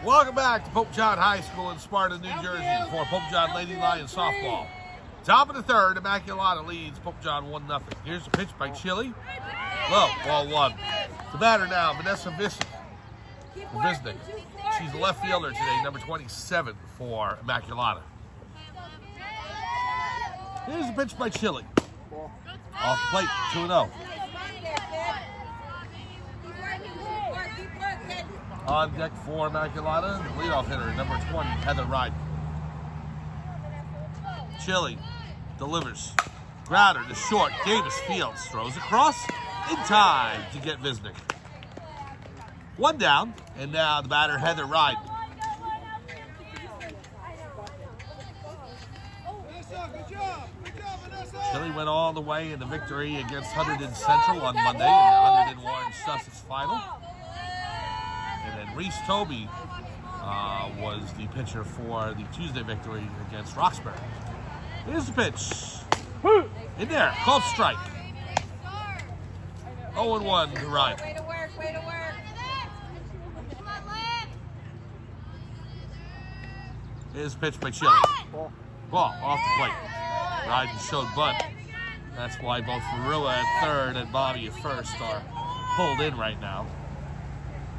Welcome back to Pope John High School in Sparta, New Jersey for Pope John Lady Lions softball. Top of the third, Immaculata leads Pope John 1-0. Here's the pitch by Chile. Well, ball one. The batter now, Vanessa Visnick. She's a left fielder today, number 27 for Immaculata. Here's the pitch by Chile. Off the plate, 2-0. On deck for Immaculata, the leadoff hitter, number 20, Heather Ryden. Chile delivers. Grounder to short. Davis fields. Throws across in time to get Visnick. One down, and now the batter, Heather Ryden. Chile went all the way in the victory against Hunterdon Central on Monday in the Hunterdon Warren Sussex final. And then Reese Toby was the pitcher for the Tuesday victory against Roxbury. Here's the pitch. In there, called strike. 0-1 to Ryan. Way to work. Here's the pitch by Chile. Ball off the plate. Ryan showed bunt. That's why both Rua at third and Bobby at first are pulled in right now,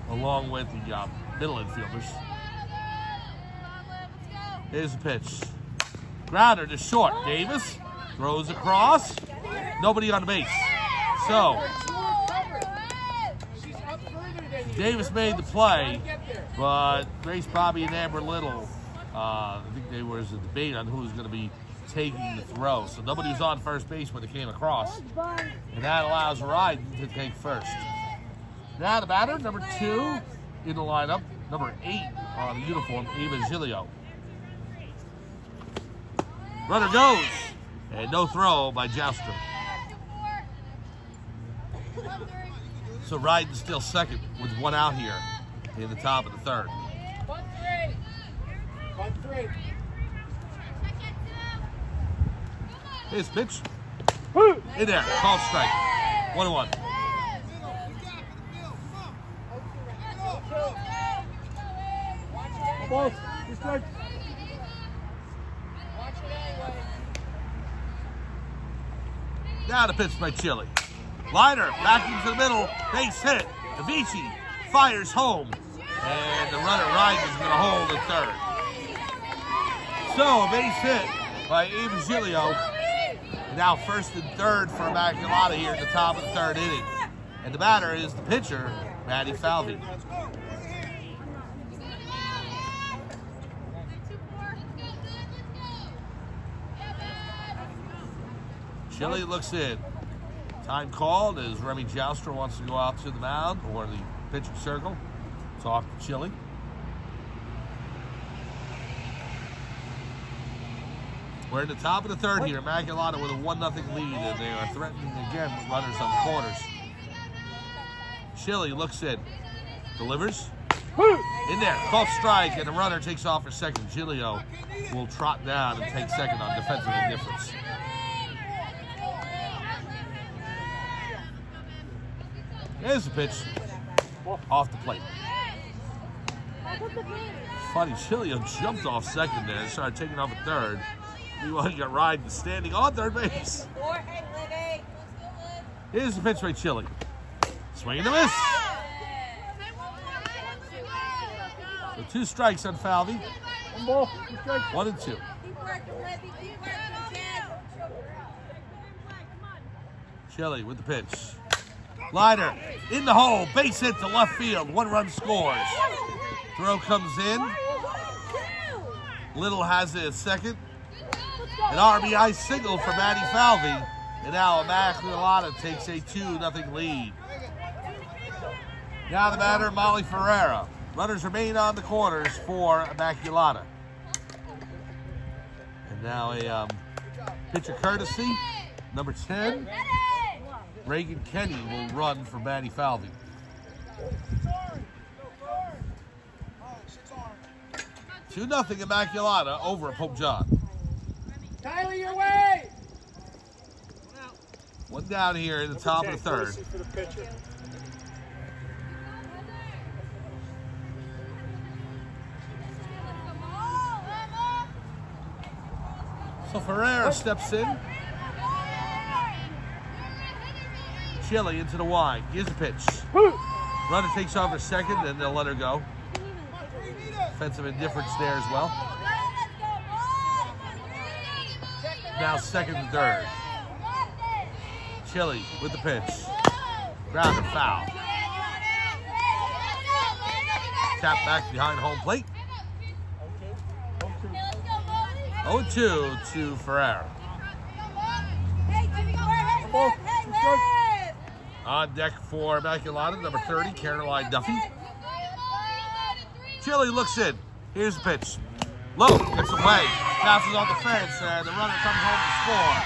along with the middle infielders. Here's the pitch. Grounder to short. Davis throws across. Nobody on the base. So, Davis made the play, but Grace Bobby and Amber Little, I think there was a debate on who was going to be taking the throw. So nobody was on first base when they came across. And that allows Ryden to take first. Now the batter, number 2 in the lineup, number 8 on the uniform, Eva Giglio. Runner goes, and no throw by Joustra. So Ryden's still second with one out here in the top of the third. 1-3. Here's pitch. In there, called strike. 1-1. Ball, strike. Now the pitch by Chile. Liner back into the middle, base hit. Davici fires home, and the runner Ryden is going to hold at third. So a base hit by Eva Giglio. Now first and third for Immaculata here at the top of the third inning. And the batter is the pitcher, Maddie Falvey. Chile looks in. Time called as Remy Joustra wants to go out to the mound or the pitching circle. Talk to Chile. We're in the top of the third here. Immaculata with a 1-0 lead, and they are threatening again with runners on the corners. Chile looks in. Delivers. In there. Called strike, and the runner takes off for second. Giglio will trot down and take second on defensive indifference. There's the pitch. Off the plate. Funny, Giglio jumped off second there and started taking off at third. Meanwhile, you got Ryden standing on third base. Here's the pitch by Chile. Swing and a miss. So 2 strikes on Falvey. 1 ball, 2 strikes. 1-2. Chile with the pitch. Liner in the hole, base hit to left field. 1 run scores. Throw comes in. Little has it at second. An RBI single for Maddie Falvey. And now Immaculata takes a 2-0 lead. Now the batter, Molly Ferreira. Runners remain on the corners for Immaculata. And now a pitcher courtesy, number 10. Reagan Kenny will run for Maddie Falvey. 2-0 Immaculata over at Pope John. Tyler, your way! One down here in the top of the third. For the pitcher. So Ferreira steps in. Chili into the wide. Gives a pitch. Runner takes over second, and they'll let her go. Offensive indifference there as well. Now second and third. Chili with the pitch. Grounder foul. Tap back behind home plate. 0-2 to Ferreira. On deck for Immaculata, number 30, Caroline Duffy. Chili looks in. Here's the pitch. Low, gets away. Bounces off the fence, and the runner comes home to score.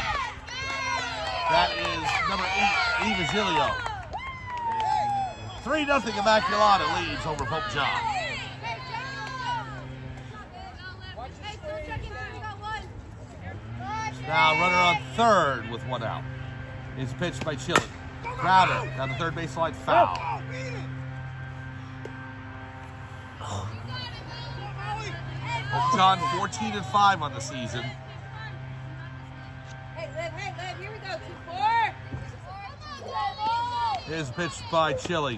That is number 8, Eva Gilio. 3-0 Immaculata leads over Pope John. Now runner on third with 1 out. Is pitched by Chili. Crowder down the third baseline, foul. Pope John 14-5 on the season. Hey, Liv, here we go, 2-4. Is pitched by Chili.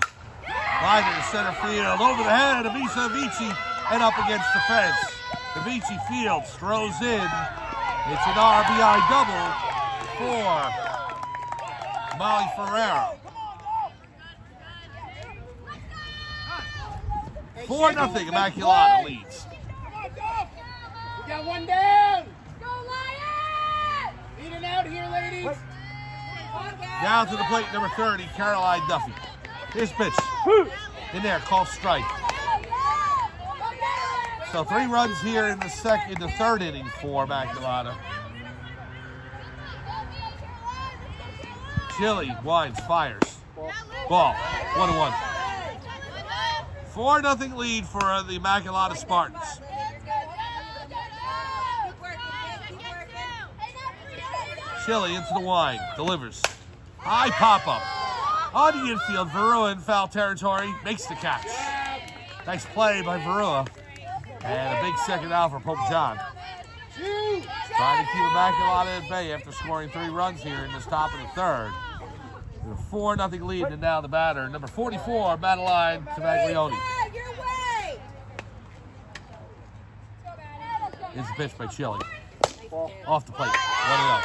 Line to the center field, over the head of Isa Vici and up against the fence. The Vici fields, throws in. It's an RBI double for Molly Ferreira. 4-0 Immaculata leads. We got 1 down. Go Lions! Lead it out here, ladies. Down to the plate, number 30, Caroline Duffy. His pitch. In there, called strike. So 3 runs here in the third inning for Immaculata. Chili winds, fires. Ball, 1-1. 4-0 lead for the Immaculata Spartans. Chili into the wind, delivers. High pop-up. On the infield, Varua in foul territory, makes the catch. Nice play by Varua. And a big second out for Pope John. Trying to keep Immaculata at bay after scoring 3 runs here in this top of the third. With a 4-0 lead, and now the batter, number 44, Madeline Tavaglione. It's a pitch by Chili. Off the plate, 1-0.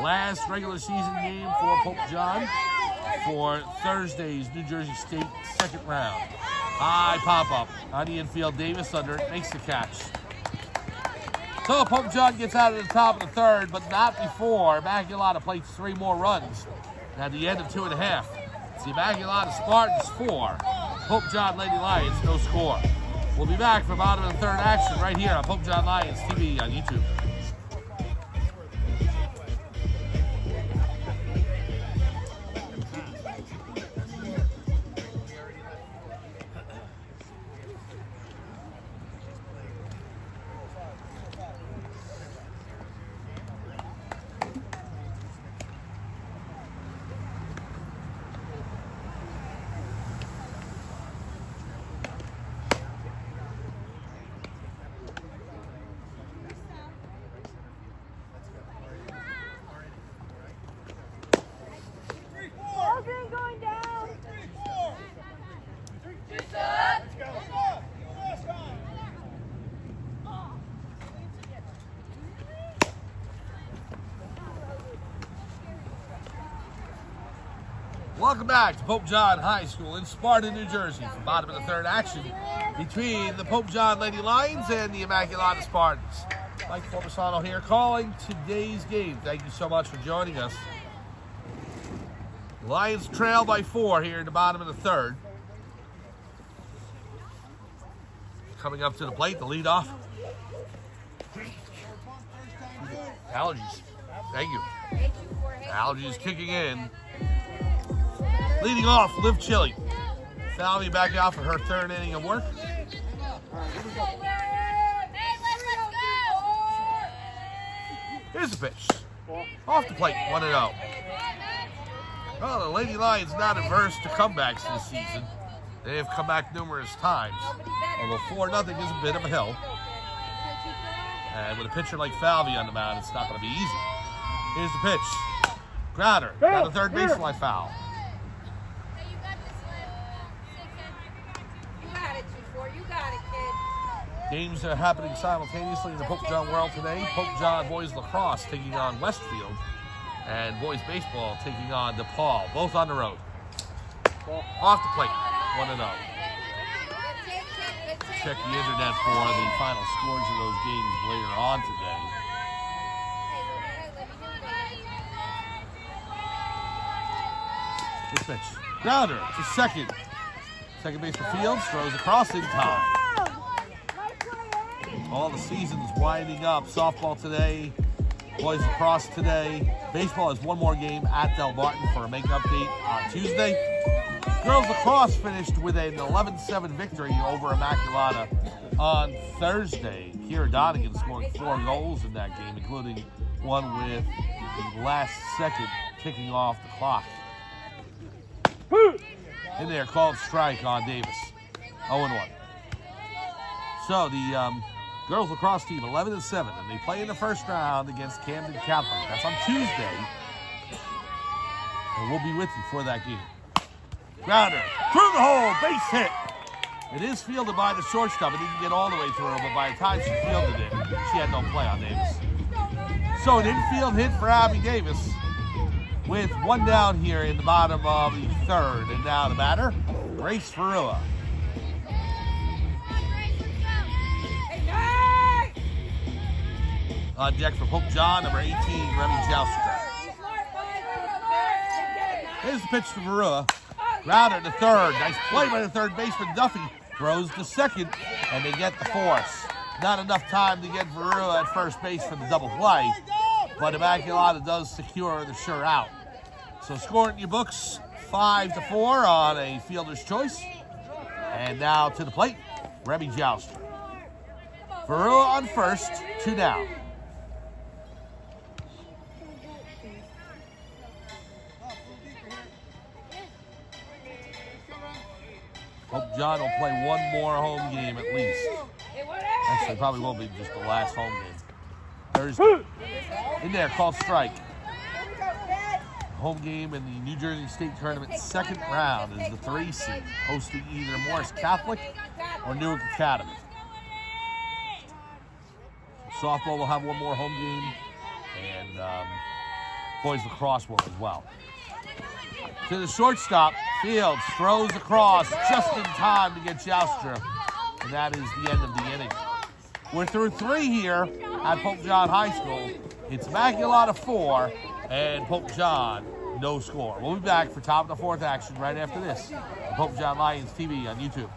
Last regular season game for Pope John for Thursday's New Jersey State second round. High pop-up on the infield. Davis under it, makes the catch. So Pope John gets out at the top of the third, but not before Immaculata plays 3 more runs at the end of 2.5. It's the Immaculata Spartans 4, Pope John Lady Lions no score. We'll be back for bottom of the third action right here on Pope John Lions TV on YouTube. Welcome back to Pope John High School in Sparta, New Jersey. For bottom of the third action between the Pope John Lady Lions and the Immaculata Spartans. Mike Forbisano here calling today's game. Thank you so much for joining us. The Lions trail by 4 here in the bottom of the third. Coming up to the plate, the leadoff. Allergies. Thank you. Allergies kicking in. Leading off, Liv Chili. Salvi back out for her 3rd inning of work. Here's the pitch. Off the plate, 1-0. Well, the Lady Lions not averse to comebacks this season. They have come back numerous times. Although 4-0 is a bit of a hill. And with a pitcher like Falvey on the mound, it's not going to be easy. Here's the pitch. Crowder got a third baseline foul. You got it, 2-4. You got it, kid. Games are happening simultaneously in the Pope John world today. Pope John boys lacrosse taking on Westfield, and boys baseball taking on DePaul, both on the road. Off the plate, 1-0. Check the internet for the final scores of those games later on today. Good pitch. Grounder to second. Second baseman Fields throws across in time. All the season's winding up. Softball today, boys lacrosse today. Baseball has one more game at Del Barton for a makeup date on Tuesday. Girls lacrosse finished with an 11-7 victory over Immaculata on Thursday. Kira Donegan scoring 4 goals in that game, including one with the last second ticking off the clock. In there, called strike on Davis. 0-1. So the girls lacrosse team 11-7, and they play in the first round against Camden Catholic. That's on Tuesday, and we'll be with you for that game. Grounder through the hole, base hit. It is fielded by the shortstop. It didn't get all the way through, but by the time she fielded it, she had no play on Davis. So an infield hit for Abby Davis with one down here in the bottom of the third. And now the batter, Grace Farua. On deck for Pope John, number 18, Remy Joustra. Here's the pitch to Farua. Grounder to third. Nice play by the third baseman. Duffy throws to second, and they get the force. Not enough time to get Farua at first base for the double play, but Immaculata does secure the sure out. So score it in your books, 5-4 on a fielder's choice. And now to the plate, Remy Joustra. Farua on first, 2 down. Pope John will play one more home game at least. Actually, probably won't be just the last home game. Thursday. In there, called strike. Home game in the New Jersey State Tournament second round is the 3 seed, hosting either Morris Catholic or Newark Academy. Softball will have one more home game, and boys lacrosse will as well. To the shortstop, Fields throws across just in time to get Joustra, and that is the end of the inning. We're through 3 here at Pope John High School. It's Immaculata 4 and Pope John no score. We'll be back for top of the 4th action right after this. Pope John Lions TV on YouTube.